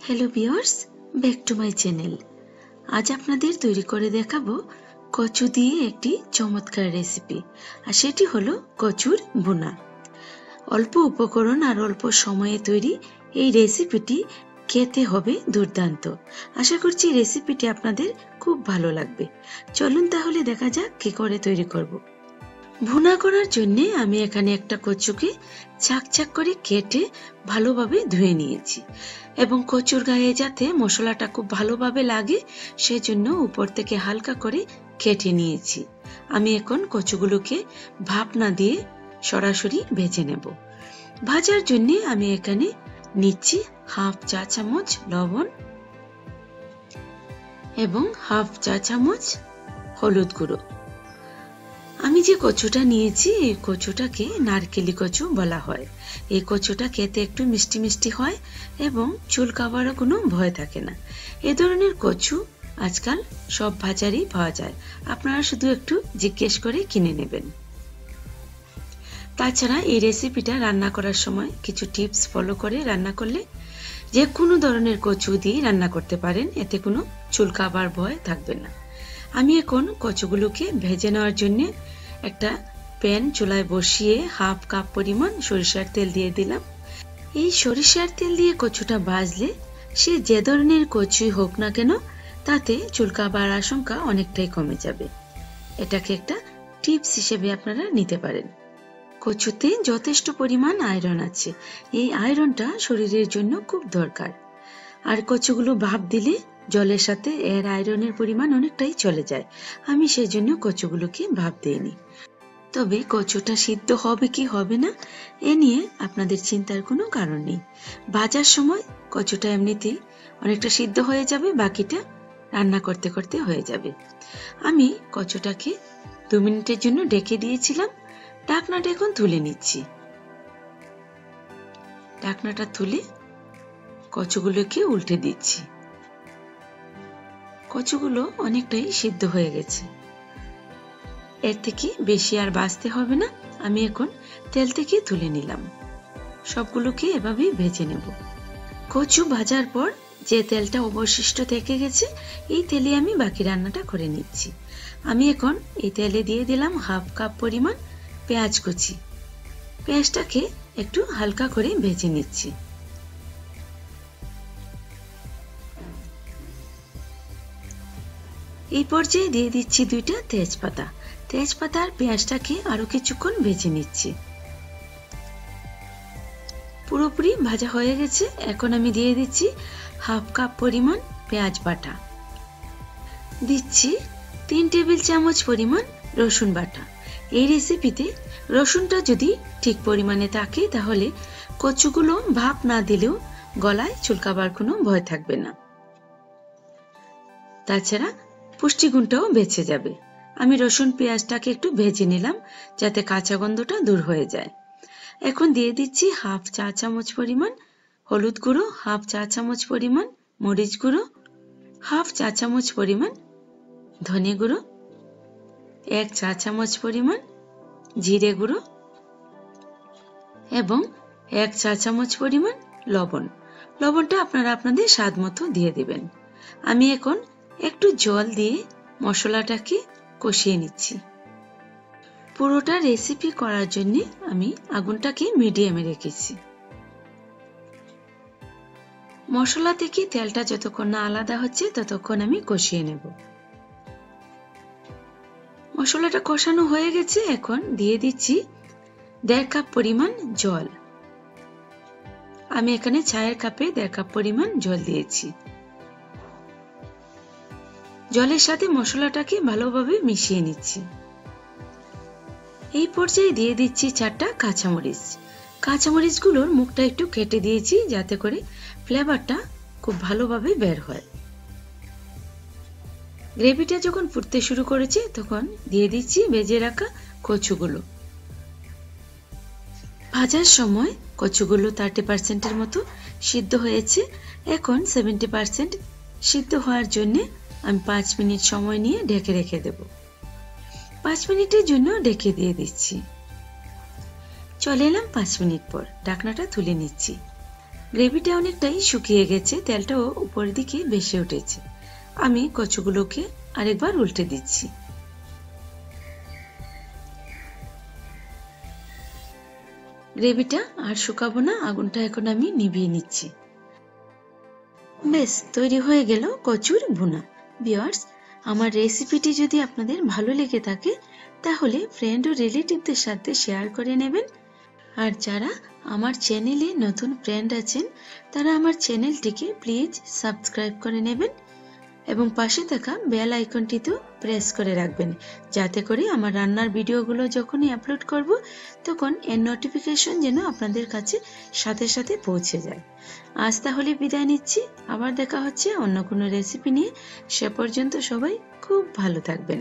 Hello viewers, back to my channel. আজ আপনাদের তৈরি করে দেখাবো কচু দিয়ে একটি চমৎকার রেসিপি, আর সেটি হলো কচুর ভুনা। অল্প উপকরণ আর অল্প সময়ে তৈরি এই রেসিপিটি খেতে হবে দুর্দান্ত। আশা করছি রেসিপিটি আপনাদের খুব ভালো লাগবে। চলুন তাহলে দেখা যাক কি করে তৈরি করব। ভুনা করার জন্য আমি এখানে একটা কচুকে চাকচাক করে কেটে ভালোভাবে ধুয়ে নিয়েছি এবং কচুর গায়ে যাতে মশলাটা খুব ভালোভাবে লাগে সেজন্য উপর থেকে হালকা করে কেটে নিয়েছি। আমি এখন কচুগুলোকে ভাপ না দিয়ে সরাসরি ভেজে নেব। ভাজার জন্য আমি এখানে নিচ্ছি হাফ চা চামচ লবণ এবং হাফ চা চামচ হলুদ গুঁড়ো। আমি যে কচুটা নিয়েছি এই কচুটাকে নারকেলি কচু বলা হয়। এই কচুটা খেতে একটু মিষ্টি মিষ্টি হয় এবং চুলকাবারও কোনো ভয় থাকে না। এ ধরনের কচু আজকাল সব বাজারেই পাওয়া যায়, আপনারা শুধু একটু জিজ্ঞেস করে কিনে নেবেন। তাছাড়া এই রেসিপিটা রান্না করার সময় কিছু টিপস ফলো করে রান্না করলে যে কোনো ধরনের কচু দিয়ে রান্না করতে পারেন, এতে কোনো চুলকাবার ভয় থাকবে না। আমি এখন কচুগুলোকে ভেজে নেওয়ার জন্য একটা প্যান চুলায় বসিয়ে হাফ কাপ পরিমাণ সরিষার তেল দিয়ে দিলাম। এই সরিষার তেল দিয়ে কচুটা ভাজলে সে যে ধরনের কচুই হোক না কেন তাতে চুলকাবার আশঙ্কা অনেকটাই কমে যাবে। এটাকে একটা টিপস হিসেবে আপনারা নিতে পারেন। কচুতে যথেষ্ট পরিমাণ আয়রন আছে, এই আয়রনটা শরীরের জন্য খুব দরকার। আর কচুগুলো ভাপ দিলে জলের সাথে এর আয়রনের পরিমাণ অনেকটাই চলে যায়। আমি সেই জন্য কচুগুলোকে ভাপ দিইনি। তবে কচুটা সিদ্ধ হবে কি হবে না এ নিয়ে আপনাদের চিন্তার কোনো কারণ নেই। ভাজার সময় কচুটা এমনিতেই অনেকটা সিদ্ধ হয়ে যাবে, বাকিটা রান্না করতে করতে হয়ে যাবে। আমি কচুটাকে 2 মিনিটের জন্য ঢেকে দিয়েছিলাম। ঢাকনাটা এখন তুলে নিচ্ছি। ঢাকনাটা তুলে কচুগুলোকে উল্টে দিচ্ছি। কচুগুলো অনেকটাই সিদ্ধ হয়ে গেছে, এর থেকে বেশি আর ভাজতে হবে না। আমি এখন তেল থেকে তুলে নিলাম। সবগুলোকে এভাবেই ভেজে নেব। কচু ভাজার পর যে তেলটা অবশিষ্ট থেকে গেছে এই তেলে আমি বাকি রান্নাটা করে নিচ্ছি। আমি এখন এই তেলে দিয়ে দিলাম হাফ কাপ পরিমাণ পেঁয়াজ কুচি। পেঁয়াজটাকে একটু হালকা করে ভেজে নিচ্ছি। এই পর্যায়ে দিয়ে দিচ্ছি 2টা তেজপাতা। তেজপাতা আর পেঁয়াজটাকে আরো কিছুক্ষণ ভেজে নিচ্ছি। পুরোপুরি ভাজা হয়ে গেছে। এখন আমি দিয়ে দিচ্ছি হাফ কাপ পরিমাণ পেঁয়াজ বাটা। দিচ্ছি 3 টেবিল চামচ পরিমাণ রসুন বাটা। এই রেসিপিতে রসুনটা যদি ঠিক পরিমাণে থাকে তাহলে কচুগুলো ভাপ না দিলেও গলায় চুলকাবার কোনো ভয় থাকবে না। তাছাড়া পুষ্টিগুণটাও বেঁচে যাবে। আমি রসুন পেঁয়াজটাকে একটু ভেজে নিলাম যাতে কাঁচা গন্ধটা দূর হয়ে যায়। এখন দিয়ে দিচ্ছি হাফ চা চামচ পরিমাণ হলুদ গুঁড়ো, হাফ চা চামচ পরিমাণ মরিচ গুঁড়ো, হাফ চা চামচ পরিমাণ ধনে গুঁড়ো, 1 চা চামচ পরিমাণ জিরে গুঁড়ো এবং 1 চা চামচ পরিমাণ লবণ। লবণটা আপনারা আপনাদের স্বাদ মতো দিয়ে দিবেন। আমি এখন একটু জল দিয়ে মশলাটাকে কষিয়ে নিচ্ছি। পুরোটা রেসিপি করার জন্য আমি আগুনটাকে মিডিয়ামে রেখেছি। মশলা থেকে তেলটা যতক্ষণ না আলাদা হচ্ছে ততক্ষণ আমি কষিয়ে নেব। মশলাটা কষানো হয়ে গেছে। এখন দিয়ে দিচ্ছি 1.5 কাপ পরিমাণ জল। আমি এখানে চায়ের কাপে 1.5 কাপ পরিমাণ জল দিয়েছি। জলের সাথে মশলাটাকে ভালোভাবে মিশিয়ে নিচ্ছি। এই পর্যায়ে দিয়ে দিচ্ছি 4টা কাঁচামরিচ। কাঁচামরিচগুলোর মুখটা একটু কেটে দিয়েছি যাতে করে ফ্লেভারটা খুব ভালোভাবে বের হয়। গ্রেভিটা যখন ফুটতে শুরু করেছে তখন দিয়ে দিচ্ছি ভেজে রাখা কচুগুলো। ভাজার সময় কচুগুলো 30% মতো সিদ্ধ হয়েছে। এখন 70% সিদ্ধ হওয়ার জন্য আমি 5 মিনিট সময় নিয়ে ঢেকে রেখে দেব। 5 মিনিটের জন্য ঢেকে দিয়ে দিচ্ছি। চলে এলাম 5 মিনিট পর। ঢাকনাটা তুলে নিচ্ছি। গ্রেভিটা অনেকটাই শুকিয়ে গেছে, তেলটাও উপরের দিকে ভেসে উঠেছে। আমি কচুগুলোকে আরেকবার উল্টে দিচ্ছি। গ্রেভিটা আর শুকাবো না, আগুনটা এখন আমি নিভিয়ে নিচ্ছি। বেশ, তৈরি হয়ে গেল কচুর ভুনা। ভিউয়ার্স, আমার রেসিপিটি যদি আপনাদের ভালো লেগে থাকে তাহলে ফ্রেন্ড ও রিলেটিভদের সাথে শেয়ার করে নেবেন। আর যারা আমার চ্যানেলে নতুন ফ্রেন্ড আছেন তারা আমার চ্যানেলটিকে প্লিজ সাবস্ক্রাইব করে নেবেন এবং পাশে থাকা বেল আইকনটিতেও প্রেস করে রাখবেন, যাতে করে আমার রান্নার ভিডিওগুলো যখনই আপলোড করব তখন এর নোটিফিকেশন যেন আপনাদের কাছে সাথে সাথে পৌঁছে যায়। আজ তাহলে বিদায় নিচ্ছি, আবার দেখা হচ্ছে অন্য কোনো রেসিপি নিয়ে। সে পর্যন্ত সবাই খুব ভালো থাকবেন।